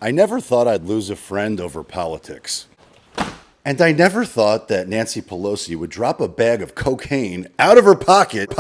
I never thought I'd lose a friend over politics. And I never thought that Nancy Pelosi would drop a bag of cocaine out of her pocket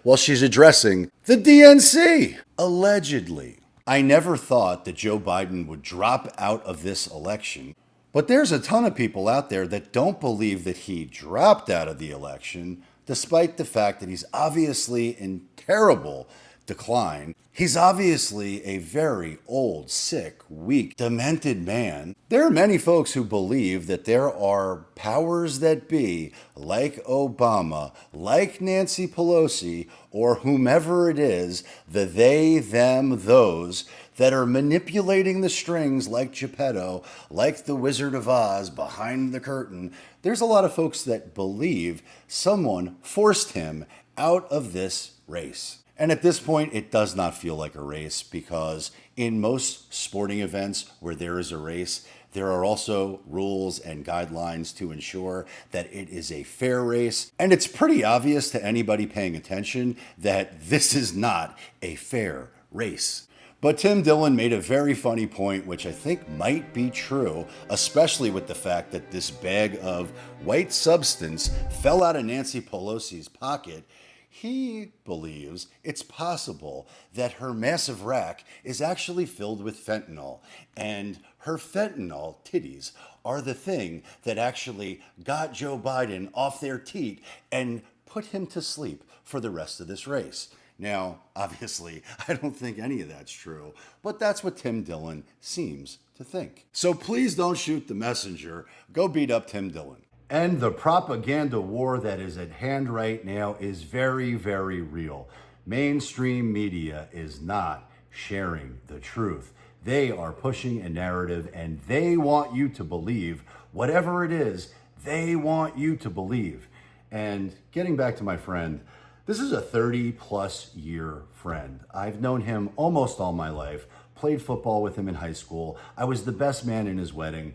while she's addressing the DNC, allegedly. I never thought that Joe Biden would drop out of this election. But there's a ton of people out there that don't believe that he dropped out of the election, despite the fact that he's obviously in terrible decline. He's obviously a very old, sick, weak, demented man. There are many folks who believe that there are powers that be, like Obama, like Nancy Pelosi, or whomever it is, the they, them, those, that are manipulating the strings like Geppetto, like the Wizard of Oz behind the curtain. There's a lot of folks that believe someone forced him out of this race. And at this point, it does not feel like a race, because in most sporting events where there is a race, there are also rules and guidelines to ensure that it is a fair race. And it's pretty obvious to anybody paying attention that this is not a fair race. But Tim Dillon made a very funny point, which I think might be true, especially with the fact that this bag of white substance fell out of Nancy Pelosi's pocket. He believes it's possible that her massive rack is actually filled with fentanyl, and her fentanyl titties are the thing that actually got Joe Biden off their teat and put him to sleep for the rest of this race. Now, obviously, I don't think any of that's true, but that's what Tim Dillon seems to think. So please don't shoot the messenger. Go beat up Tim Dillon. And the propaganda war that is at hand right now is very, very real. Mainstream media is not sharing the truth. They are pushing a narrative, and they want you to believe whatever it is they want you to believe. And getting back to my friend, this is a 30-plus year friend. I've known him almost all my life, played football with him in high school. I was the best man in his wedding.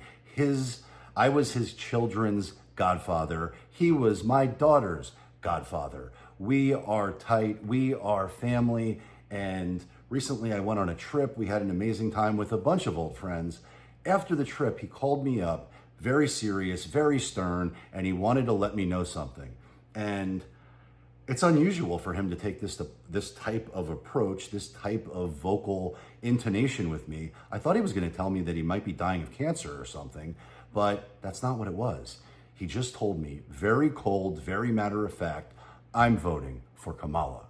I was his children's godfather. He was my daughter's godfather. We are tight. We are family. And recently I went on a trip. We had an amazing time with a bunch of old friends. After the trip, he called me up, very serious, very stern, and he wanted to let me know something. And it's unusual for him to take this type of approach, this type of vocal intonation with me. I thought he was going to tell me that he might be dying of cancer or something, but that's not what it was. He just told me, very cold, very matter of fact, I'm voting for Kamala.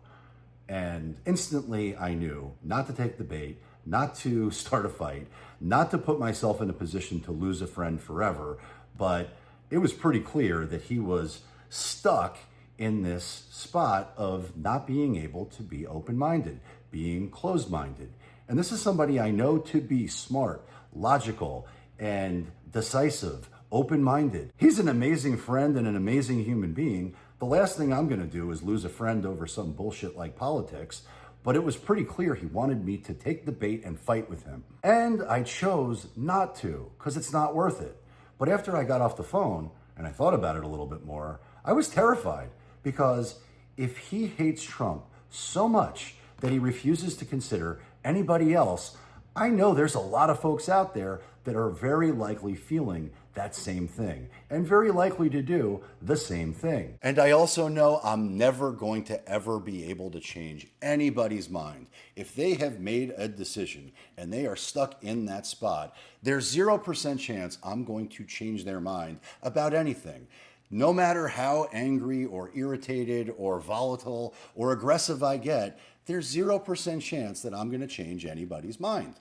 And instantly I knew not to take the bait, not to start a fight, not to put myself in a position to lose a friend forever, but it was pretty clear that he was stuck in this spot of not being able to be open-minded, being closed-minded. And this is somebody I know to be smart, logical, and decisive, open-minded. He's an amazing friend and an amazing human being. The last thing I'm going to do is lose a friend over some bullshit like politics, but it was pretty clear he wanted me to take the bait and fight with him. And I chose not to, because it's not worth it. But after I got off the phone and I thought about it a little bit more, I was terrified, because if he hates Trump so much that he refuses to consider anybody else, I know there's a lot of folks out there that are very likely feeling that same thing and very likely to do the same thing. And I also know I'm never going to ever be able to change anybody's mind. If they have made a decision and they are stuck in that spot, there's 0% chance I'm going to change their mind about anything. No matter how angry or irritated or volatile or aggressive I get, there's 0% chance that I'm going to change anybody's mind.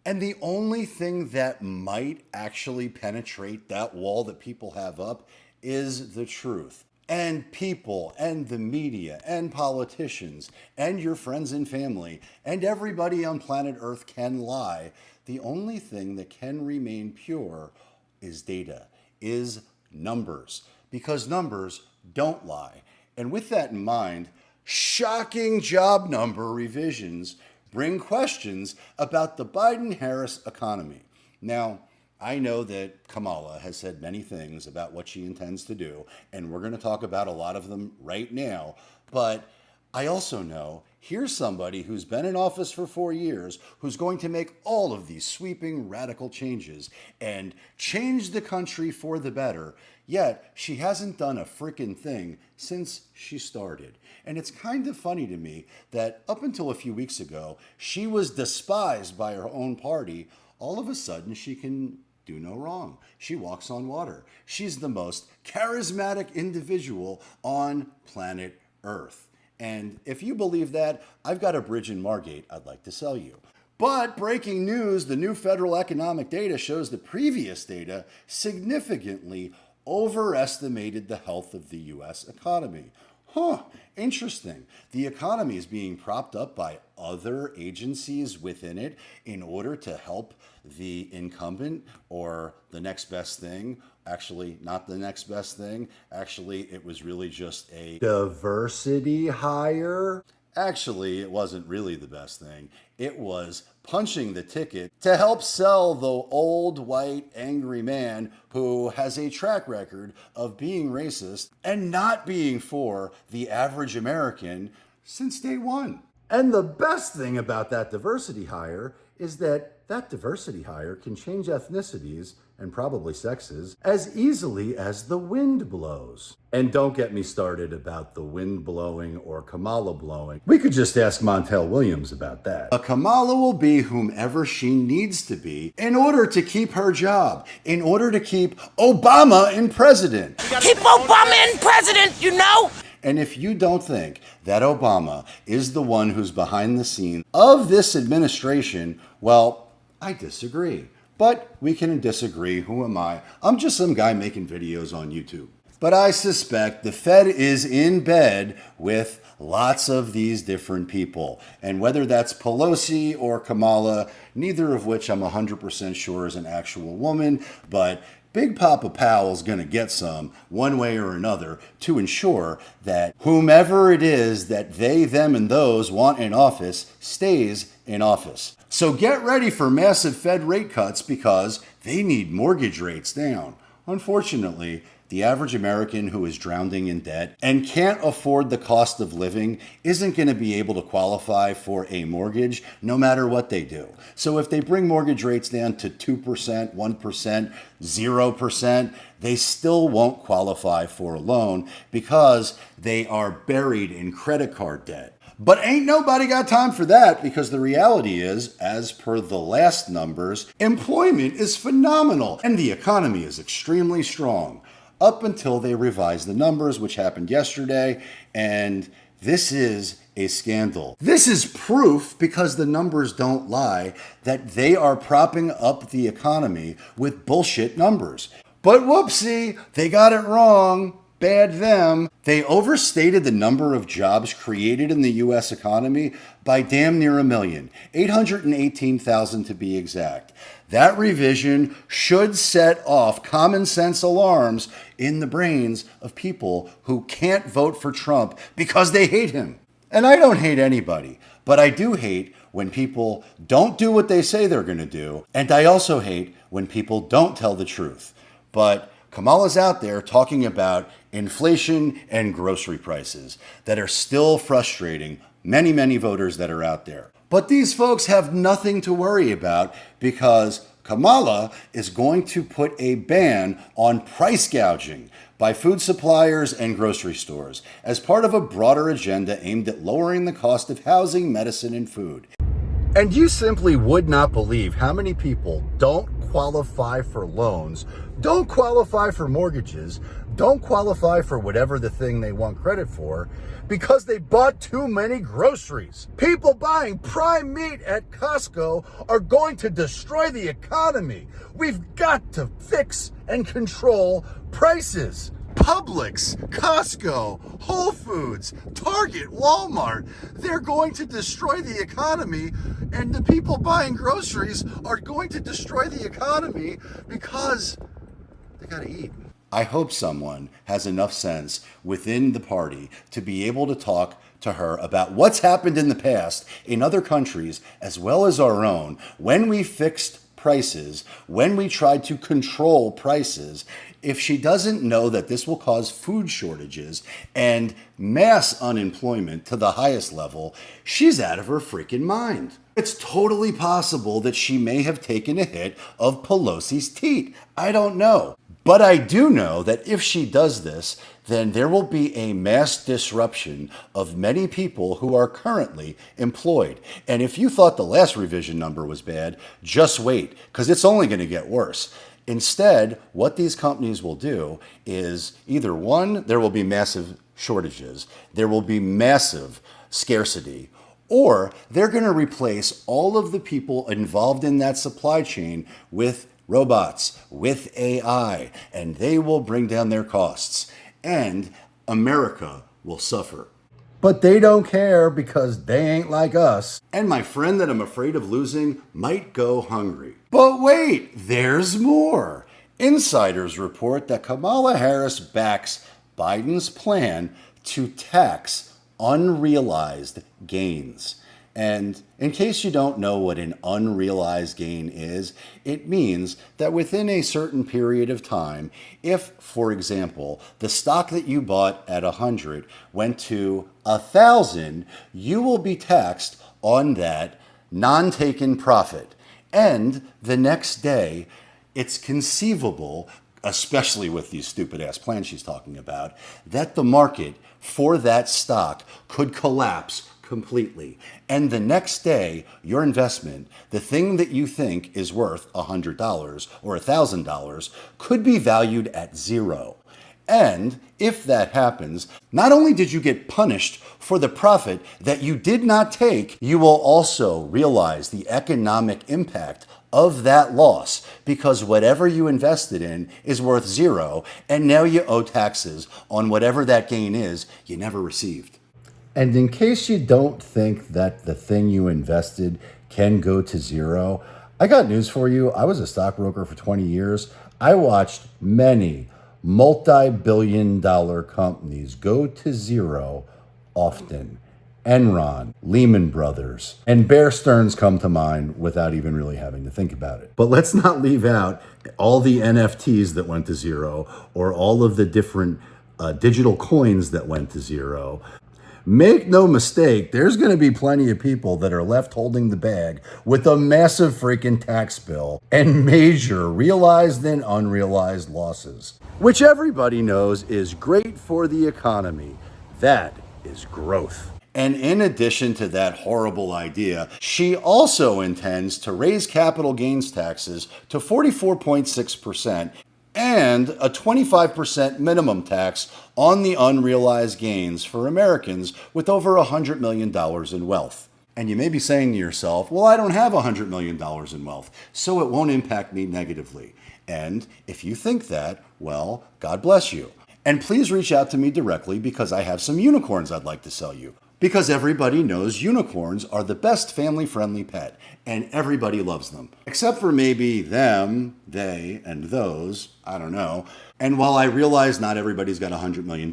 And the only thing that might actually penetrate that wall that people have up is the truth. And people and the media and politicians and your friends and family and everybody on planet Earth can lie. The only thing that can remain pure is data, is numbers, because numbers don't lie. And with that in mind, shocking job number revisions bring questions about the Biden-Harris economy. Now, I know that Kamala has said many things about what she intends to do, and we're going to talk about a lot of them right now, but I also know Here's somebody who's been in office for 4 years, who's going to make all of these sweeping, radical changes and change the country for the better, yet she hasn't done a frickin' thing since she started. And it's kind of funny to me that up until a few weeks ago, she was despised by her own party. All of a sudden, she can do no wrong. She walks on water. She's the most charismatic individual on planet Earth. And if you believe that, I've got a bridge in Margate I'd like to sell you. But breaking news, the new federal economic data shows the previous data significantly overestimated the health of the U.S. economy. Interesting. The economy is being propped up by other agencies within it in order to help the incumbent or the next best thing. Actually, not the next best thing. Actually, it was really just a diversity hire. Actually, it wasn't really the best thing. It was punching the ticket to help sell the old, white, angry man who has a track record of being racist and not being for the average American since day one. And the best thing about that diversity hire is that diversity hire can change ethnicities and probably sexes as easily as the wind blows. And don't get me started about the wind blowing or Kamala blowing. We could just ask Montel Williams about that. A Kamala will be whomever she needs to be in order to keep her job, in order to keep Obama in president. Keep Obama in president, you know? And if you don't think that Obama is the one who's behind the scenes of this administration, well, I disagree. But we can disagree. Who am I? I'm just some guy making videos on YouTube. But I suspect the Fed is in bed with lots of these different people. And whether that's Pelosi or Kamala, neither of which I'm 100% sure is an actual woman, but Big Papa Powell's going to get some one way or another to ensure that whomever it is that they, them, and those want in office stays in office. So get ready for massive Fed rate cuts because they need mortgage rates down. Unfortunately, the average American who is drowning in debt and can't afford the cost of living isn't going to be able to qualify for a mortgage no matter what they do. So if they bring mortgage rates down to 2%, 1%, 0%, they still won't qualify for a loan because they are buried in credit card debt. But ain't nobody got time for that because the reality is, as per the last numbers, employment is phenomenal and the economy is extremely strong. Up until they revised the numbers, which happened yesterday, and this is a scandal. This is proof, because the numbers don't lie, that they are propping up the economy with bullshit numbers. But whoopsie, they got it wrong. Bad them. They overstated the number of jobs created in the U.S. economy by damn near 1 million, 818,000 to be exact. That revision should set off common sense alarms in the brains of people who can't vote for Trump because they hate him. And I don't hate anybody, but I do hate when people don't do what they say they're going to do. And I also hate when people don't tell the truth. But Kamala's out there talking about inflation and grocery prices that are still frustrating many, many voters that are out there. But these folks have nothing to worry about because Kamala is going to put a ban on price gouging by food suppliers and grocery stores as part of a broader agenda aimed at lowering the cost of housing, medicine, and food. And you simply would not believe how many people don't qualify for loans, don't qualify for mortgages, don't qualify for whatever the thing they want credit for because they bought too many groceries. People buying prime meat at Costco are going to destroy the economy. We've got to fix and control prices. Publix, Costco, Whole Foods, Target, Walmart, they're going to destroy the economy, and the people buying groceries are going to destroy the economy because they gotta eat. I hope someone has enough sense within the party to be able to talk to her about what's happened in the past in other countries as well as our own when we fixed prices, when we try to control prices, if she doesn't know that this will cause food shortages and mass unemployment to the highest level, she's out of her freaking mind. It's totally possible that she may have taken a hit of Pelosi's teat. I don't know. But I do know that if she does this, then there will be a mass disruption of many people who are currently employed. And if you thought the last revision number was bad, just wait, because it's only going to get worse. Instead, what these companies will do is either one, there will be massive shortages, there will be massive scarcity, or they're going to replace all of the people involved in that supply chain with robots, with AI, and they will bring down their costs. And America will suffer. But they don't care because they ain't like us. And my friend that I'm afraid of losing might go hungry. But wait, there's more. Insiders report that Kamala Harris backs Biden's plan to tax unrealized gains. And in case you don't know what an unrealized gain is, it means that within a certain period of time, if, for example, the stock that you bought at 100 went to 1,000, you will be taxed on that non-taken profit. And the next day, it's conceivable, especially with these stupid-ass plans she's talking about, that the market for that stock could collapse completely. And the next day, your investment, the thing that you think is worth $100 or $1,000, could be valued at zero. And if that happens, not only did you get punished for the profit that you did not take, you will also realize the economic impact of that loss, because whatever you invested in is worth zero, and now you owe taxes on whatever that gain is you never received. And in case you don't think that the thing you invested can go to zero, I got news for you. I was a stockbroker for 20 years. I watched many multi-billion-dollar companies go to zero often. Enron, Lehman Brothers, and Bear Stearns come to mind without even really having to think about it. But let's not leave out all the NFTs that went to zero or all of the different digital coins that went to zero. Make no mistake, there's going to be plenty of people that are left holding the bag with a massive freaking tax bill and major realized and unrealized losses, which everybody knows is great for the economy. That is growth. And in addition to that horrible idea, she also intends to raise capital gains taxes to 44.6% and a 25% minimum tax on the unrealized gains for Americans with over $100 million in wealth. And you may be saying to yourself, well, I don't have $100 million in wealth, so it won't impact me negatively. And if you think that, well, God bless you. And please reach out to me directly because I have some unicorns I'd like to sell you. Because everybody knows unicorns are the best family-friendly pet, and everybody loves them. Except for maybe them, they, and those, I don't know. And while I realize not everybody's got $100 million,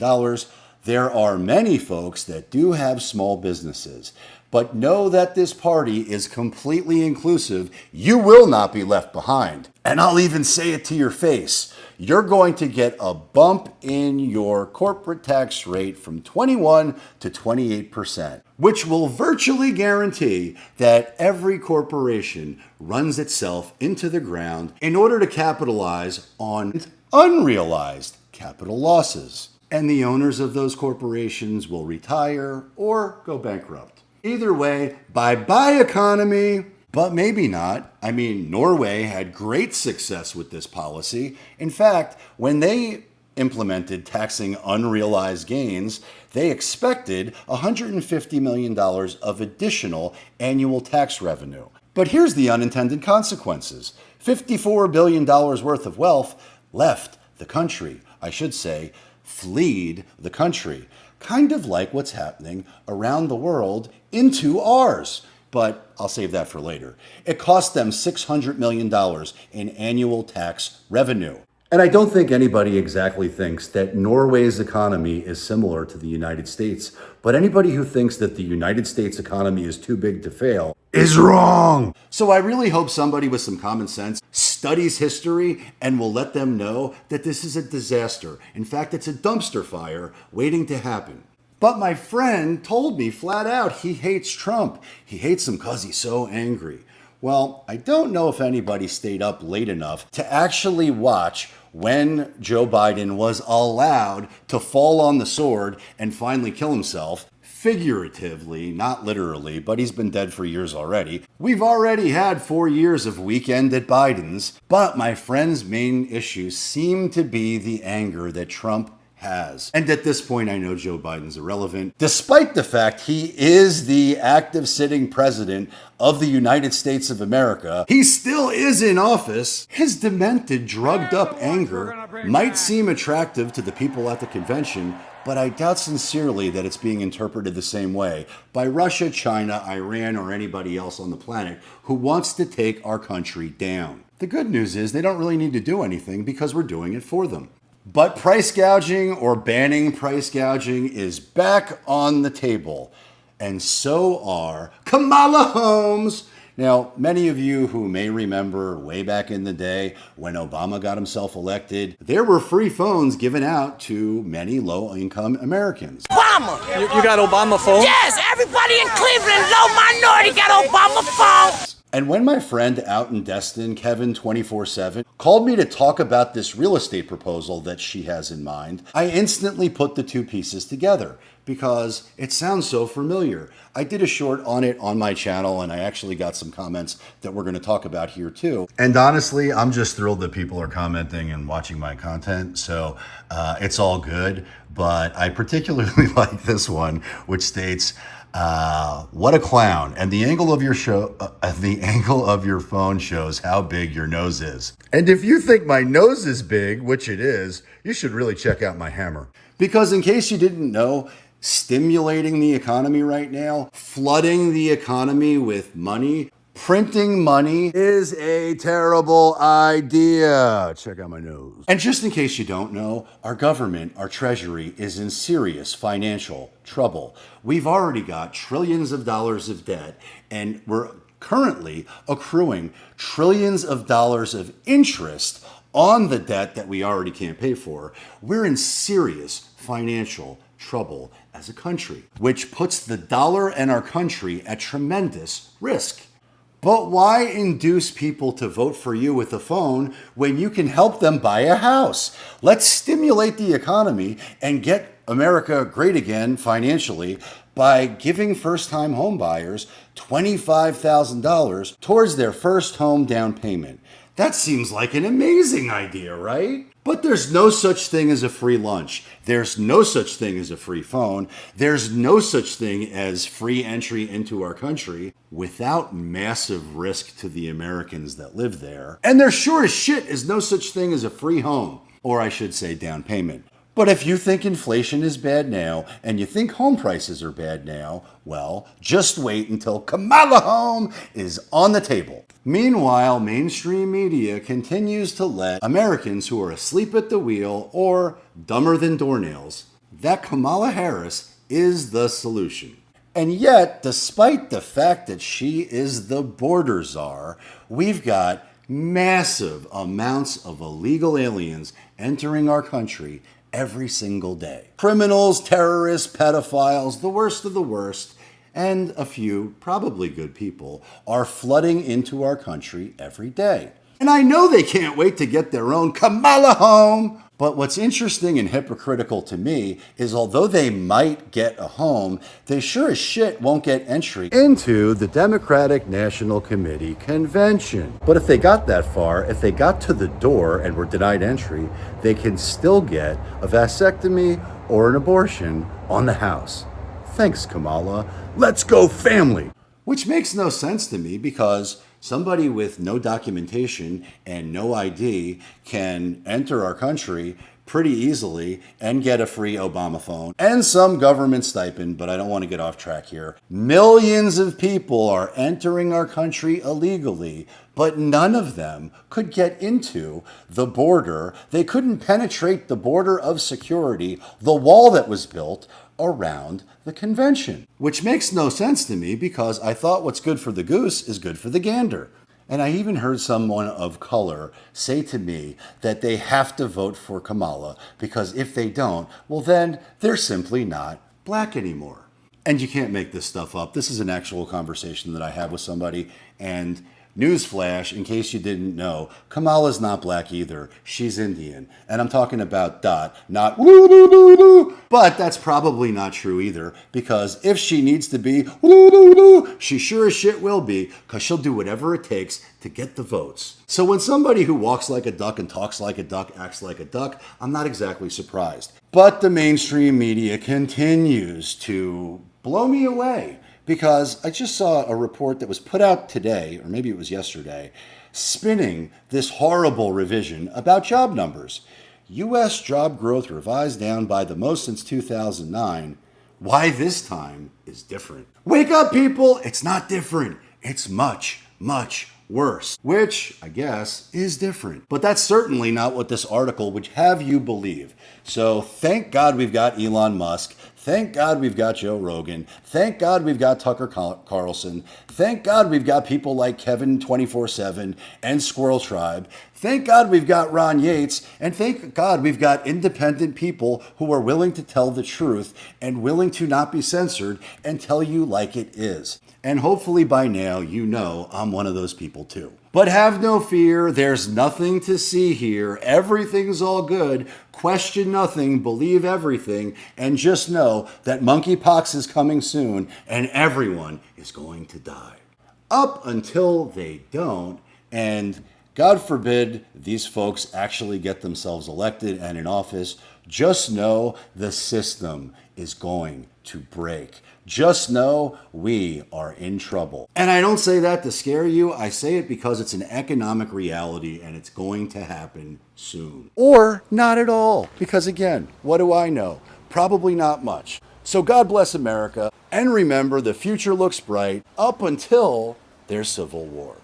there are many folks that do have small businesses. But know that this party is completely inclusive. You will not be left behind. And I'll even say it to your face. You're going to get a bump in your corporate tax rate from 21 to 28%, which will virtually guarantee that every corporation runs itself into the ground in order to capitalize on unrealized capital losses. And the owners of those corporations will retire or go bankrupt. Either way, bye-bye economy. But maybe not. I mean, Norway had great success with this policy. In fact, when they implemented taxing unrealized gains, they expected $150 million of additional annual tax revenue. But here's the unintended consequences. $54 billion worth of wealth left the country. I should say, fleed the country. Kind of like what's happening around the world into ours. But I'll save that for later. It cost them $600 million in annual tax revenue. And I don't think anybody exactly thinks that Norway's economy is similar to the United States, but anybody who thinks that the United States economy is too big to fail is wrong. So I really hope somebody with some common sense studies history and will let them know that this is a disaster. In fact, it's a dumpster fire waiting to happen. But my friend told me flat out he hates Trump. He hates him because he's so angry. Well, I don't know if anybody stayed up late enough to actually watch when Joe Biden was allowed to fall on the sword and finally kill himself. Figuratively, not literally, but he's been dead for years already. We've already had 4 years of weekend at Biden's, but my friend's main issue seemed to be the anger that Trump has. And at this point, I know Joe Biden's irrelevant, despite the fact he is the active sitting president of the United States of America. He still is in office. His demented, drugged up anger might seem attractive to the people at the convention, but I doubt sincerely that it's being interpreted the same way by Russia, China, Iran, or anybody else on the planet who wants to take our country down. The good news is they don't really need to do anything because we're doing it for them. But price gouging or banning price gouging is back on the table, and so are Kamala Harris. Now, many of you who may remember way back in the day when Obama got himself elected, there were free phones given out to many low-income Americans. Obama! You got Obama phone? Yes, everybody in Cleveland, low minority, got Obama phones. And when my friend out in Destin, Kevin247, called me to talk about this real estate proposal that she has in mind, I instantly put the two pieces together because it sounds so familiar. I did a short on it on my channel, and I actually got some comments that we're going to talk about here too. And honestly, I'm just thrilled that people are commenting and watching my content, so it's all good. But I particularly like this one, which states, what a clown. And the angle of your phone shows how big your nose is. And if you think my nose is big, which it is, you should really check out my hammer. Because in case you didn't know, stimulating the economy right now, flooding the economy with money, printing money is a terrible idea. Check out my nose. And just in case you don't know, our government, our treasury, is in serious financial trouble. We've already got trillions of dollars of debt, and we're currently accruing trillions of dollars of interest on the debt that we already can't pay for. We're in serious financial trouble as a country, which puts the dollar and our country at tremendous risk. But why induce people to vote for you with a phone when you can help them buy a house? Let's stimulate the economy and get America great again financially by giving first-time home buyers $25,000 towards their first home down payment. That seems like an amazing idea, right? But there's no such thing as a free lunch. There's no such thing as a free phone. There's no such thing as free entry into our country without massive risk to the Americans that live there. And there sure as shit is no such thing as a free home, or I should say down payment. But if you think inflation is bad now, and you think home prices are bad now, well, just wait until Kamala Harris is on the table. Meanwhile, mainstream media continues to let Americans who are asleep at the wheel or dumber than doornails that Kamala Harris is the solution. And yet, despite the fact that she is the border czar, we've got massive amounts of illegal aliens entering our country every single day. Criminals, terrorists, pedophiles, the worst of the worst, and a few, probably good people, are flooding into our country every day. And I know they can't wait to get their own Kamala home. But what's interesting and hypocritical to me is although they might get a home, they sure as shit won't get entry into the Democratic National Committee convention. But if they got that far, if they got to the door and were denied entry, they can still get a vasectomy or an abortion on the House. Thanks, Kamala. Let's go, family. Which makes no sense to me because somebody with no documentation and no ID can enter our country pretty easily and get a free Obama phone and some government stipend, but I don't want to get off track here. Millions of people are entering our country illegally, but none of them could get into the border. They couldn't penetrate the border of security, the wall that was built around the convention. Which makes no sense to me because I thought what's good for the goose is good for the gander. And I even heard someone of color say to me that they have to vote for Kamala because if they don't, well then they're simply not black anymore. And you can't make this stuff up. This is an actual conversation that I had with somebody. And newsflash, in case you didn't know, Kamala's not black either. She's Indian. And I'm talking about Dot, not woo doo doo doo. But that's probably not true either, because if she needs to be woo doo doo, she sure as shit will be, because she'll do whatever it takes to get the votes. So when somebody who walks like a duck and talks like a duck acts like a duck, I'm not exactly surprised. But the mainstream media continues to blow me away, because I just saw a report that was put out today, or maybe it was yesterday, spinning this horrible revision about job numbers. U.S. job growth revised down by the most since 2009. Why this time is different. Wake up, people! It's not different. It's much, much worse. Which, I guess, is different. But that's certainly not what this article would have you believe. So thank God we've got Elon Musk. Thank God we've got Joe Rogan. Thank God we've got Tucker Carlson. Thank God we've got people like Kevin 24/7 and Squirrel Tribe. Thank God we've got Ron Yates. And thank God we've got independent people who are willing to tell the truth and willing to not be censored and tell you like it is. And hopefully by now you know I'm one of those people too. But have no fear, there's nothing to see here. Everything's all good. Question nothing, believe everything, and just know that monkeypox is coming soon and everyone is going to die. Up until they don't, and God forbid these folks actually get themselves elected and in office, just know the system is going to break. Just know we are in trouble. And I don't say that to scare you. I say it because it's an economic reality and it's going to happen soon. Or not at all. Because again, what do I know? Probably not much. So God bless America. And remember, the future looks bright up until there's civil war.